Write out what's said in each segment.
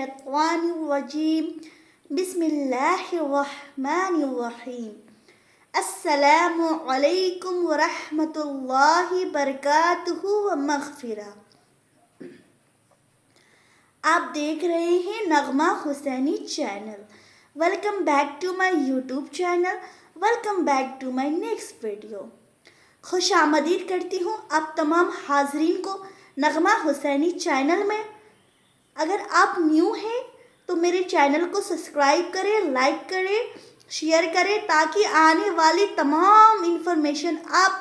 الشیطان الرجیم بسم اللہ الرحمن الرحیم السلام علیکم ورحمۃ اللہ وبرکاتہ ومغفرہ۔ آپ دیکھ رہے ہیں نغمہ Hussaini channel. Welcome back to my YouTube channel, welcome back to my next video. خوش آمدید کرتی ہوں آپ تمام حاضرین کو نغمہ حسینی چینل میں۔ اگر آپ نیو ہیں تو میرے چینل کو سبسکرائب کریں، لائک کریں، شیئر کریں تاکہ آنے والی تمام انفارمیشن آپ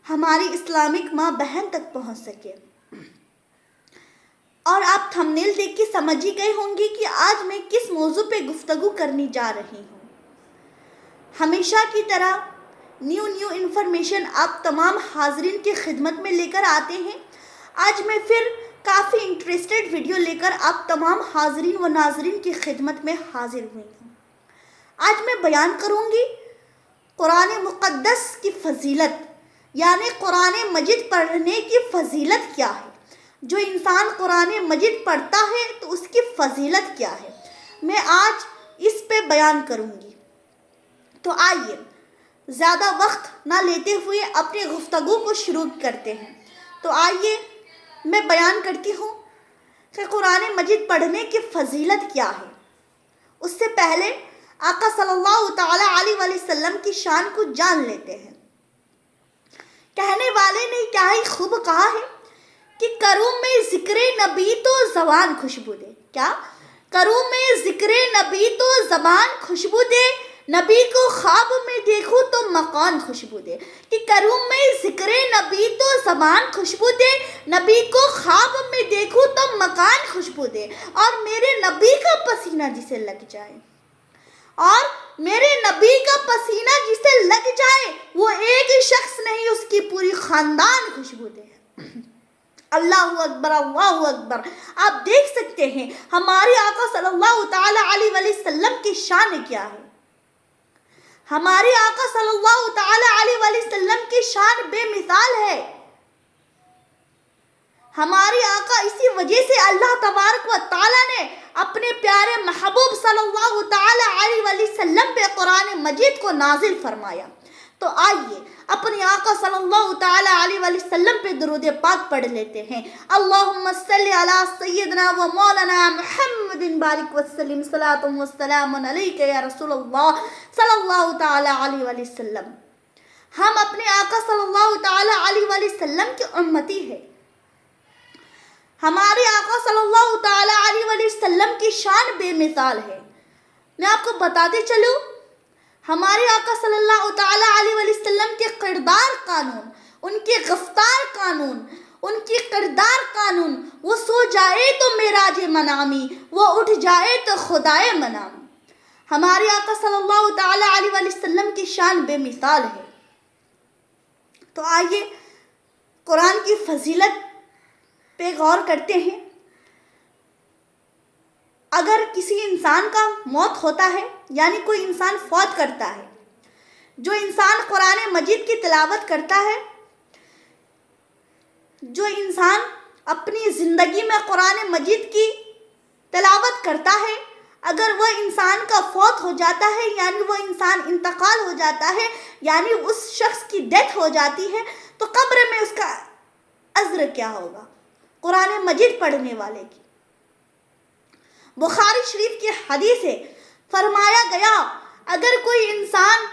ہماری اسلامک ماں بہن تک پہنچ سکے۔ اور آپ تھمبنیل دیکھ کے سمجھ ہی گئے ہوں گے کہ آج میں کس موضوع پہ گفتگو کرنے جا رہی ہوں۔ ہمیشہ کی طرح نیو انفارمیشن آپ تمام حاضرین کی خدمت میں لے کر آتے ہیں۔ آج میں پھر کافی انٹرسٹڈ ویڈیو لے کر آپ تمام حاضرین و ناظرین کی خدمت میں حاضر ہوئی ہوں۔ آج میں بیان کروں گی قرآن مقدس کی فضیلت، یعنی قرآن مجید پڑھنے کی فضیلت کیا ہے۔ جو انسان قرآن مجید پڑھتا ہے تو اس کی فضیلت کیا ہے، میں آج اس پہ بیان کروں گی۔ تو آئیے زیادہ وقت نہ لیتے ہوئے اپنی گفتگو کو شروع کرتے ہیں۔ تو آئیے میں بیان کرتی ہوں کہ قرآن مجید پڑھنے کی فضیلت کیا ہے۔ اس سے پہلے آقا صلی اللہ تعالی علیہ وآلہ وسلم کی شان کو جان لیتے ہیں۔ کہنے والے نے کیا ہی خوب کہا ہے کہ کروں میں ذکر نبی تو زبان خوشبو دے۔ کیا کروں میں ذکر نبی تو زبان خوشبو دے، نبی کو خواب میں دیکھوں تو مکان خوشبو دے۔ کہ کروں میں ذکر نبی تو زبان خوشبو دے، نبی کو خواب میں دیکھوں تو مکان خوشبو دے، اور میرے نبی کا پسینہ جسے لگ جائے، اور میرے نبی کا پسینہ جسے لگ جائے وہ ایک شخص نہیں، اس کی پوری خاندان خوشبو دے۔ اللہ اکبر، اللہ اکبر۔ آپ دیکھ سکتے ہیں ہمارے آقا صلی اللہ تعالی علیہ وآلہ وسلم کی شان کیا ہے۔ ہمارے آقا صلی اللہ تعالی علیہ وآلہ وسلم کی شان بے مثال ہے۔ ہمارے آقا اسی وجہ سے اللہ تبارک و تعالی نے اپنے پیارے محبوب صلی اللہ تعالی علیہ وآلہ وسلم پہ قرآن مجید کو نازل فرمایا۔ تو آئیے اپنے آقا صلی اللہ تعالی علیہ وآلہ وسلم پہ درود پاک پڑھ لیتے ہیں۔ اللہم صلی علی سیدنا و مولانا محمد بارک وسلم، صلاۃ و سلام علیک یا رسول اللہ صلی اللہ تعالی علیہ وآلہ وسلم۔ ہم اپنے آقا صلی اللہ تعالی علیہ وآلہ وسلم کے امتی ہیں۔ ہمارے آقا صلی اللہ تعالی علیہ وآلہ وسلم کی شان بے مثال ہے۔ میں آپ کو بتاتے چلوں، ہمارے آقا صلی اللہ تعالی علیہ وآلہ وسلم کے کردار قانون، ان کے گفتار قانون، ان کی کردار قانون، وہ سو جائے تو معراج منامی، وہ اٹھ جائے تو خدائے منامی۔ ہمارے آقا صلی اللہ تعالی علیہ وآلہ وسلم کی شان بے مثال ہے۔ تو آئیے قرآن کی فضیلت پہ غور کرتے ہیں۔ اگر کسی انسان کا موت ہوتا ہے، یعنی کوئی انسان فوت کرتا ہے، جو انسان قرآن مجید کی تلاوت کرتا ہے، جو انسان اپنی زندگی میں قرآن مجید کی تلاوت کرتا ہے، اگر وہ انسان کا فوت ہو جاتا ہے، یعنی وہ انسان انتقال ہو جاتا ہے، یعنی اس شخص کی ڈیتھ ہو جاتی ہے، تو قبر میں اس کا اجر کیا ہوگا قرآن مجید پڑھنے والے کی۔ بخاری شریف کی حدیث ہے، فرمایا گیا اگر کوئی انسان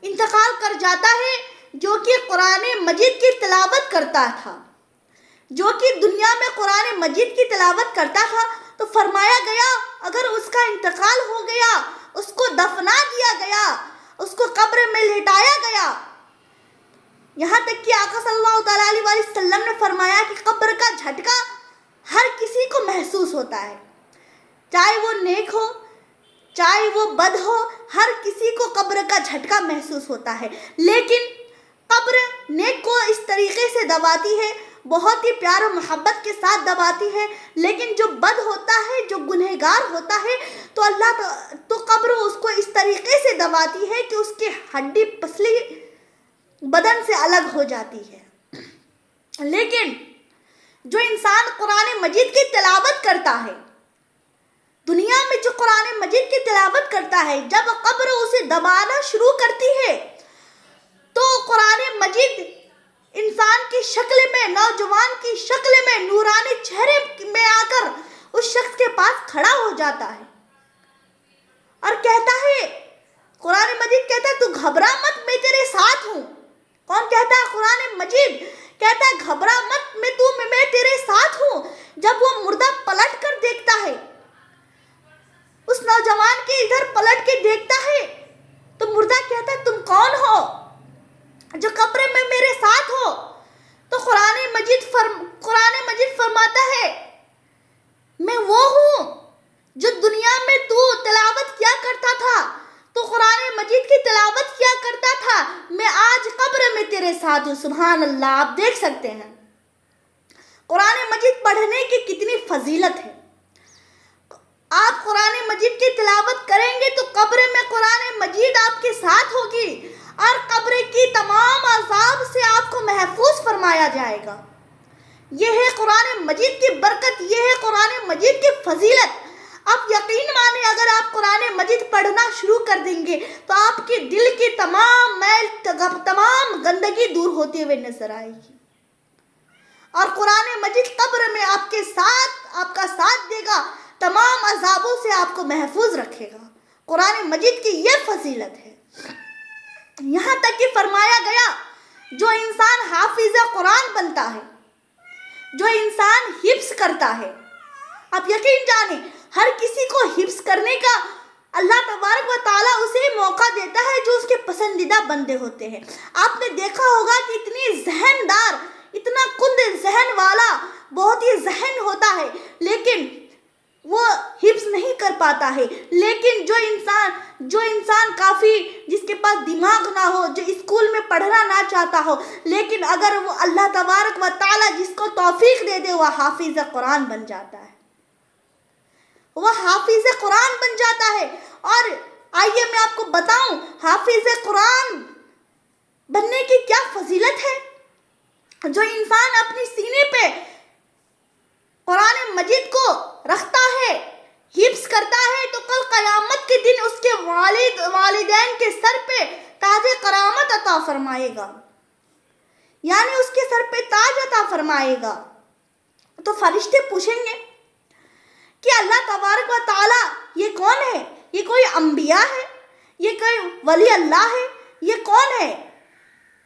انتقال کر جاتا ہے جو کہ قرآن مجید کی تلاوت کرتا تھا، جو کہ دنیا میں قرآن مجید کی تلاوت کرتا تھا، تو فرمایا گیا اگر اس کا انتقال ہو گیا، اس کو دفنا دیا گیا، اس کو قبر میں لٹایا گیا، یہاں تک کہ آقا صلی اللہ تعالی علیہ وآلہ وسلم نے فرمایا کہ قبر کا جھٹکا ہر کسی کو محسوس ہوتا ہے، چاہے وہ نیک ہو چاہے وہ بد ہو، ہر کسی کو قبر کا جھٹکا محسوس ہوتا ہے۔ لیکن قبر نیک کو اس طریقے سے دباتی ہے، بہت ہی پیار و محبت کے ساتھ دباتی ہے، لیکن جو بد ہوتا ہے، جو گنہگار ہوتا ہے، تو قبر اس کو اس طریقے سے دباتی ہے کہ اس کی ہڈی پسلی بدن سے الگ ہو جاتی ہے۔ لیکن جو انسان قرآن مجید کی تلاوت کرتا ہے، مجید کی تلاوت کرتا ہے، جب قبر اسے دبانا شروع کرتی ہے تو قرآن مجید انسان کی شکل میں، نوجوان کی شکل میں، نورانی چہرے میں آ کر اس شخص کے پاس کھڑا ہو جاتا ہے اور کہتا ہے، قرآن مجید کہتا ہے تو گھبرا مت، میں تیرے ساتھ ہوں۔ کون کہتا ہے؟ قرآن مجید کہتا ہے گھبرا مت، میں تیرے ساتھ ہوں۔ جب وہ مردہ پلٹ کر دیکھتا ہے، اس نوجوان کے ادھر پلٹ کے دیکھتا ہے تو مردہ کہتا ہے تم کون ہو جو قبر میں میرے ساتھ ہو؟ تو قرآن مجید فرماتا ہے میں وہ ہوں جو دنیا میں تو تلاوت کیا کرتا تھا، تو قرآن مجید کی تلاوت کیا کرتا تھا، میں آج قبر میں تیرے ساتھ ہوں۔ سبحان اللہ! آپ دیکھ سکتے ہیں قرآن مجید پڑھنے کی کتنی فضیلت ہے۔ آپ قرآن مجید کی تلاوت کریں گے تو قبر میں قرآن مجید آپ کے ساتھ ہوگی اور قبر کی تمام عذاب سے آپ کو محفوظ فرمایا جائے گا۔ یہ ہے قرآن مجید کی برکت، یہ ہے قرآن مجید کی فضیلت۔ آپ یقین مانیں اگر آپ قرآن مجید پڑھنا شروع کر دیں گے تو آپ کے دل کی تمام میل، تمام گندگی دور ہوتے ہوئے نظر آئے گی اور قرآن مجید قبر میں آپ کا ساتھ دے گا، تمام عذابوں سے آپ کو محفوظ رکھے گا۔ قرآن مجید کی یہ فضیلت ہے۔ یہاں تک کہ فرمایا گیا جو انسان حافظ قرآن بنتا ہے، جو انسان حفظ کرتا ہے، آپ یقین جانیں ہر کسی کو حفظ کرنے کا اللہ تبارک و تعالیٰ اسے موقع دیتا ہے جو اس کے پسندیدہ بندے ہوتے ہیں۔ آپ نے دیکھا ہوگا کہ اتنی ذہندار، اتنا کند ذہن والا بہت ہی ذہن ہوتا ہے لیکن وہ حفظ نہیں کر پاتا ہے۔ لیکن جو انسان کافی، جس کے پاس دماغ نہ ہو، جو اسکول میں پڑھنا نہ چاہتا ہو، لیکن اگر وہ اللہ تبارک و تعالیٰ جس کو توفیق دے دے وہ حافظ قرآن بن جاتا ہے، وہ حافظ قرآن بن جاتا ہے۔ اور آئیے میں آپ کو بتاؤں حافظ قرآن بننے کی کیا فضیلت ہے۔ جو انسان اپنی سینے پہ قرآن مجید کو رکھتا ہے، حفظ کرتا ہے، تو کل قیامت کے دن اس کے والدین کے سر پہ تاج کرامت عطا فرمائے گا، یعنی اس کے سر پہ تاج عطا فرمائے گا۔ تو فرشتے پوچھیں گے کہ اللہ تبارک و تعالیٰ یہ کون ہے؟ یہ کوئی انبیاء ہے؟ یہ کوئی ولی اللہ ہے؟ یہ کون ہے؟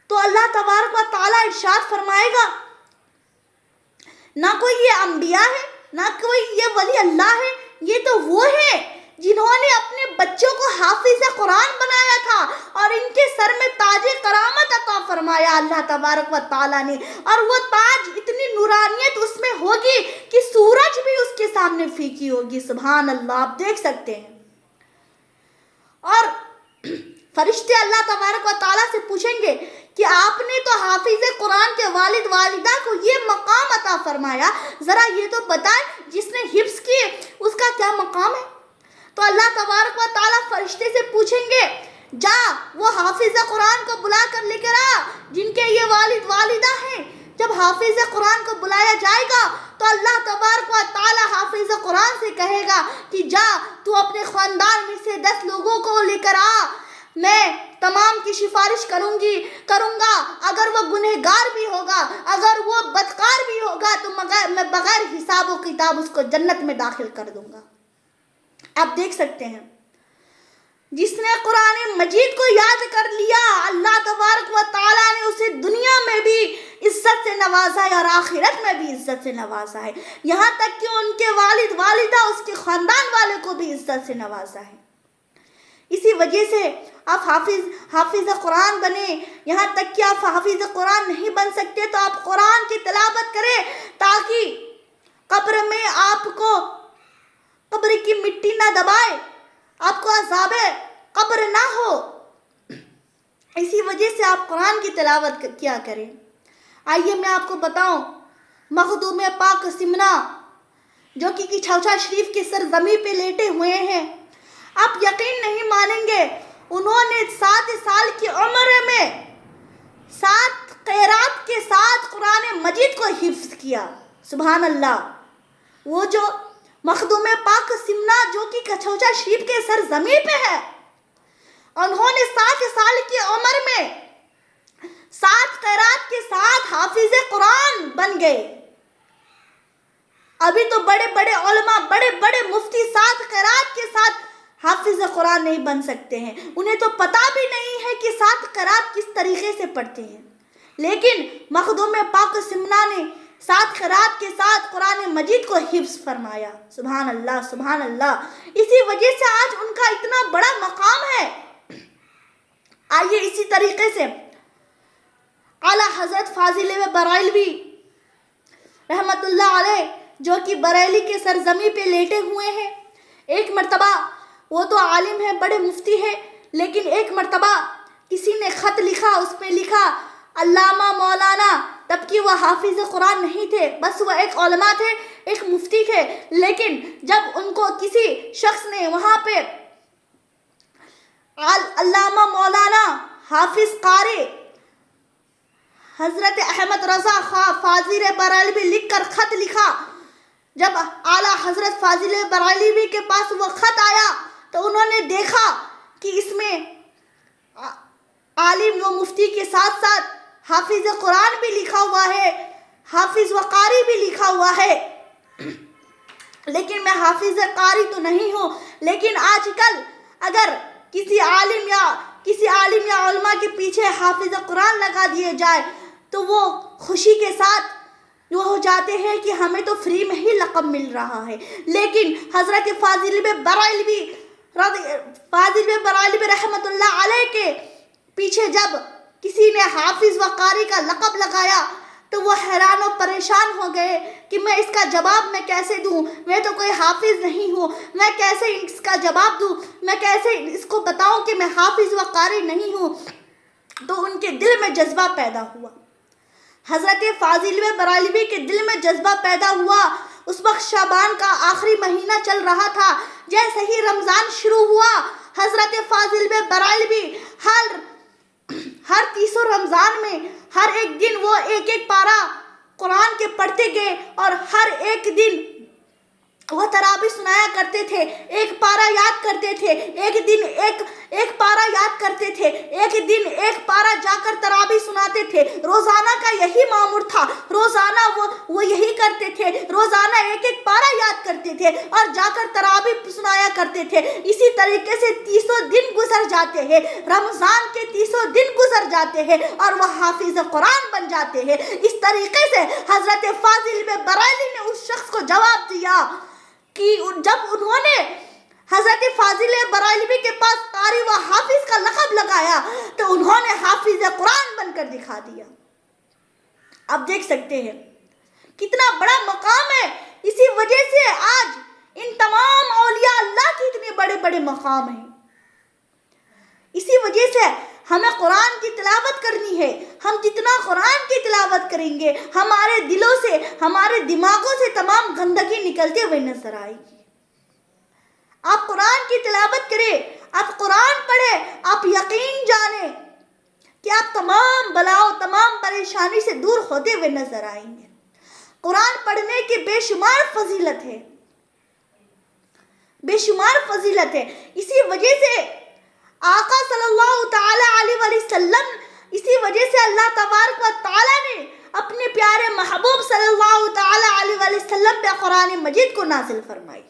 تو اللہ تبارک و تعالیٰ ارشاد فرمائے گا نہ کوئی یہ انبیاء ہے، نہ کوئی یہ ولی اللہ ہے، یہ تو وہ ہے جنہوں نے اپنے بچوں کو حافظ قرآن بنایا تھا اور ان کے سر میں تاج کرامت عطا فرمایا اللہ تبارک و تعالیٰ نے، اور وہ تاج اتنی نورانیت اس میں ہوگی کہ سورج بھی اس کے سامنے پھیکی ہوگی۔ سبحان اللہ! آپ دیکھ سکتے ہیں۔ اور فرشتے اللہ تبارک و تعالیٰ سے پوچھیں گے کہ آپ نے تو حافظ قرآن کے والد والدہ کو یہ مقام عطا فرمایا، ذرا یہ تو بتائیں جس نے حفظ کی اس کا کیا مقام ہے؟ تو اللہ تبارک و تعالیٰ فرشتے سے پوچھیں گے جا وہ حافظ قرآن کو بلا کر لے کر آ جن کے یہ والد والدہ ہیں۔ جب حافظ قرآن کو بلایا جائے گا تو اللہ تبارک و تعالیٰ حافظ قرآن سے کہے گا کہ جا تو اپنے خاندان میں سے 10 لوگوں کو لے کر آ، میں تمام کی سفارش کروں گا، اگر وہ گنہگار بھی ہوگا، اگر وہ بدکار بھی ہوگا تو میں بغیر حساب و کتاب اس کو جنت میں داخل کر دوں گا۔ آپ دیکھ سکتے ہیں جس نے قرآن مجید کو یاد کر لیا اللہ تبارک و تعالیٰ نے اسے دنیا میں بھی عزت سے نوازا ہے اور آخرت میں بھی عزت سے نوازا ہے، یہاں تک کہ ان کے والد والدہ اس کے خاندان والے کو بھی عزت سے نوازا ہے۔ اسی وجہ سے آپ حافظ قرآن بنے، یہاں تک کہ آپ حافظ قرآن نہیں بن سکتے تو آپ قرآن کی تلاوت کریں تاکہ قبر میں آپ کو قبر کی مٹی نہ دبائے، آپ کو عذاب قبر نہ ہو۔ اسی وجہ سے آپ قرآن کی تلاوت کیا کریں۔ آئیے میں آپ کو بتاؤں مخدوم پاک سمنا جو کہ چھوچا شریف کی سرزمین پہ لیٹے ہوئے ہیں، آپ یقین نہیں مانیں گے انہوں نے 7 سال کی عمر میں 7 قرات کے ساتھ قرآن مجید کو حفظ کیا۔ سبحان اللہ! وہ جو مخدوم پاک سمنا جو جو کہ کچھوچا شریف کے سرزمین پہ ہے. انہوں نے 60 سال کی عمر میں 7 قرات کے ساتھ حافظ قرآن بن گئے. ابھی تو بڑے بڑے علماء، بڑے بڑے مفتی 7 قرات کے ساتھ حافظ قرآن نہیں بن سکتے ہیں. انہیں تو پتہ بھی نہیں ہے کہ 7 قرات کس طریقے سے پڑھتے ہیں. لیکن مخدوم پاک سمنا نے 7 قرات کے ساتھ قرآن مجید کو حفظ فرمایا. سبحان اللہ، سبحان اللہ. اسی وجہ سے آج ان کا اتنا بڑا مقام ہے. آئیے اسی طریقے سے اعلیٰ حضرت فاضل بریلوی رحمت اللہ علیہ، جو کہ بریلی کے سرزمین پہ لیٹے ہوئے ہیں، ایک مرتبہ وہ تو عالم ہے، بڑے مفتی ہے، لیکن ایک مرتبہ کسی نے خط لکھا، اس میں لکھا علامہ مولانا. تب کہ وہ حافظ قرآن نہیں تھے، بس وہ ایک علماء تھے، ایک مفتی تھے. لیکن جب ان کو کسی شخص نے وہاں پہ علامہ مولانا حافظ قاری حضرت احمد رضا خواہ فاضل بریلوی لکھ کر خط لکھا، جب اعلیٰ حضرت فاضل بریلوی کے پاس وہ خط آیا تو انہوں نے دیکھا کہ اس میں عالم و مفتی کے ساتھ ساتھ حافظ قرآن بھی لکھا ہوا ہے، حافظ و قاری بھی لکھا ہوا ہے. لیکن میں حافظ قاری تو نہیں ہوں. لیکن آج کل اگر کسی عالم یا علماء کے پیچھے حافظ قرآن لگا دیے جائے تو وہ خوشی کے ساتھ وہ ہو جاتے ہیں کہ ہمیں تو فری میں ہی لقب مل رہا ہے. لیکن حضرت فاضل بریلوی رحمت اللہ علیہ کے پیچھے جب کسی نے حافظ و قاری کا لقب لگایا تو وہ حیران و پریشان ہو گئے کہ میں اس کا جواب میں کیسے دوں. میں تو کوئی حافظ نہیں ہوں، میں کیسے اس کا جواب دوں، میں کیسے اس کو بتاؤں کہ میں حافظ و قاری نہیں ہوں. تو ان کے دل میں جذبہ پیدا ہوا، حضرت فاضل بریلوی کے دل میں جذبہ پیدا ہوا. اس وقت شعبان کا آخری مہینہ چل رہا تھا. جیسے ہی رمضان شروع ہوا، حضرت فاضل بریلوی ہر 30 رمضان میں ہر ایک دن وہ ایک پارہ قرآن کے پڑھتے گئے اور ہر ایک دن وہ تراویح سنایا کرتے تھے. ایک پارہ یاد کرتے تھے، ایک دن ایک پارہ یاد کرتے تھے، ایک دن ایک پارہ جا کر تراویح سناتے تھے. روزانہ کا یہی معمول تھا، روزانہ وہ یہی کرتے تھے، روزانہ ایک پارہ یاد کرتے تھے اور جا کر تراویح سنایا کرتے تھے. اسی طریقے سے 30 دن گزر جاتے ہیں، رمضان کے 30 دن گزر جاتے ہیں اور وہ حافظ قرآن بن جاتے ہیں. اس طریقے سے حضرت فاضل بریلوی نے اس شخص کو جواب دیا کہ جب انہوں نے حضرت فاضل بریلوی کے پاس قاری و حافظ کا لقب لگایا تو انہوں نے حافظ قرآن بن کر دکھا دیا. آپ دیکھ سکتے ہیں کتنا بڑا مقام ہے. اسی وجہ سے آج ان تمام اولیاء اللہ کے اتنے بڑے بڑے مقام ہیں. اسی وجہ سے ہمیں قرآن کی تلاوت کرنی ہے. ہم جتنا قرآن کی تلاوت کریں گے ہمارے دلوں سے، ہمارے دماغوں سے تمام گندگی نکلتے ہوئے نظر آئے گی. آپ قرآن کی تلاوت کریں، آپ قرآن پڑھیں، آپ یقین جانیں کہ آپ تمام بلاؤں، تمام پریشانی سے دور ہوتے ہوئے نظر آئیں گے. قرآن پڑھنے کی بے شمار فضیلت ہے، بے شمار فضیلت ہے. اسی وجہ سے آقا صلی اللہ تعالی علیہ وسلم، اسی وجہ سے اللہ تبارک و تعالی نے اپنے پیارے محبوب صلی اللہ تعالی علیہ وسلم پہ قرآن مجید کو نازل فرمائی.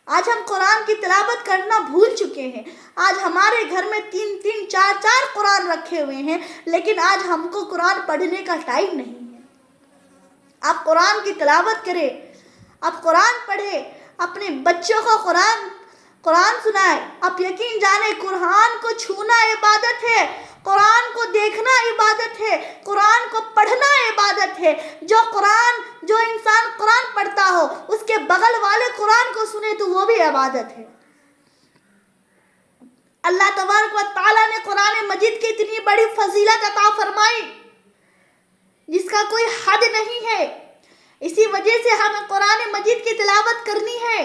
آج ہم قرآن کی تلاوت کرنا بھول چکے ہیں. آج ہمارے گھر میں 3 4 قرآن رکھے ہوئے ہیں، لیکن آج ہم کو قرآن پڑھنے کا ٹائم نہیں ہے. آپ قرآن کی تلاوت کریں، آپ قرآن پڑھیں، اپنے بچوں کو قرآن سنائیں. آپ یقین جانیں قرآن کو چھونا عبادت ہے، قرآن کو دیکھنا عبادت ہے، قرآن کو پڑھنا عبادت ہے. جو انسان قرآن پڑھتا ہو اس کے بغل والے قرآن کو سنے تو وہ بھی عبادت ہے. اللہ تبارک و تعالیٰ نے قرآن مجید کی اتنی بڑی فضیلت عطا فرمائی جس کا کوئی حد نہیں ہے. اسی وجہ سے ہمیں قرآن مجید کی تلاوت کرنی ہے.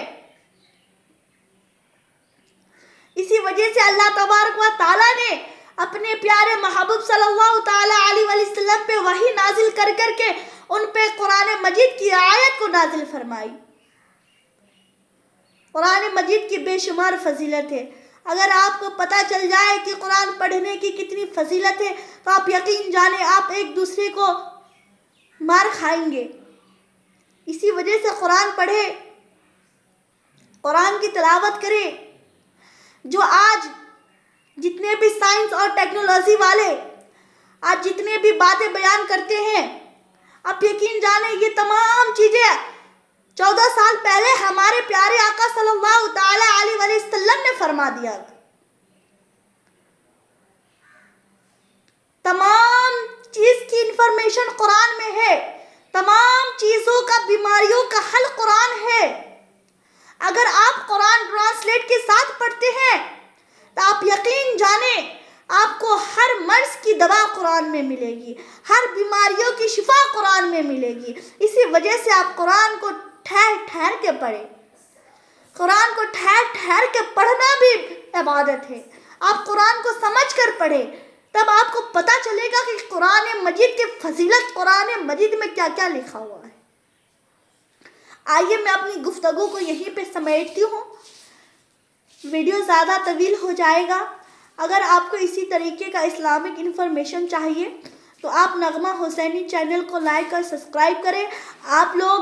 اسی وجہ سے اللہ تبارک و تعالیٰ نے اپنے پیارے محبوب صلی اللہ تعالی علیہ وسلم پہ وحی نازل کر کے ان پہ قرآن مجید کی آیت کو نازل فرمائی. قرآن مجید کی بے شمار فضیلت ہے۔ اگر آپ کو پتہ چل جائے کہ قرآن پڑھنے کی کتنی فضیلت ہے تو آپ یقین جانیں آپ ایک دوسرے کو مار کھائیں گے۔ اسی وجہ سے قرآن پڑھیں، قرآن کی تلاوت کریں۔ جو آج جتنے بھی سائنس اور ٹیکنالوجی والے آج جتنے بھی باتیں بیان کرتے ہیں، آپ یقین جانیں یہ تمام چیزیں 14 سال پہلے ہمارے پیارے آقا صلی اللہ تعالی علیہ وسلم نے فرما دیا۔ تمام چیز کی انفارمیشن قرآن میں ہے، تمام چیزوں کا بیماریوں کا حل قرآن ہے۔ اگر آپ قرآن ٹرانسلیٹ کے ساتھ پڑھتے ہیں تو آپ یقین جانیں آپ کو ہر مرض کی دوا قرآن میں ملے گی، ہر بیماریوں کی شفا قرآن میں ملے گی۔ اسی وجہ سے آپ قرآن کو ٹھہر ٹھہر کے پڑھیں۔ قرآن کو ٹھہر ٹھہر کے پڑھنا بھی عبادت ہے۔ آپ قرآن کو سمجھ کر پڑھیں، تب آپ کو پتہ چلے گا کہ قرآن مجید کی فضیلت قرآن مجید میں کیا کیا لکھا ہوا ہے۔ آئیے میں اپنی گفتگو کو یہیں پہ سمیٹتی ہوں، ویڈیو زیادہ طویل ہو جائے گا۔ اگر آپ کو اسی طریقے کا اسلامک انفارمیشن چاہیے تو آپ نغمہ حسینی چینل کو لائک اور سبسکرائب کریں۔ آپ لوگ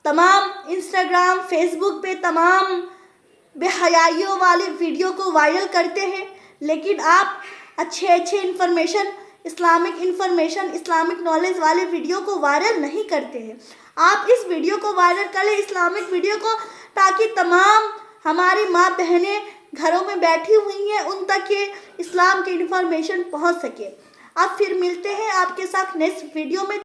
تمام انسٹاگرام، فیس بک پہ تمام بے حیائیوں والی ویڈیو کو وائرل کرتے ہیں، لیکن آپ اچھے انفارمیشن، اسلامک نالج والے ویڈیو کو وائرل نہیں کرتے ہیں۔ آپ اس ویڈیو کو وائرل کریں، اسلامک ویڈیو کو، تاکہ تمام ہماری ماں بہنیں گھروں میں بیٹھی ہوئی ہیں ان تک یہ اسلام کی انفارمیشن پہنچ سکے۔ اب پھر ملتے ہیں آپ کے ساتھ نیکسٹ ویڈیو میں۔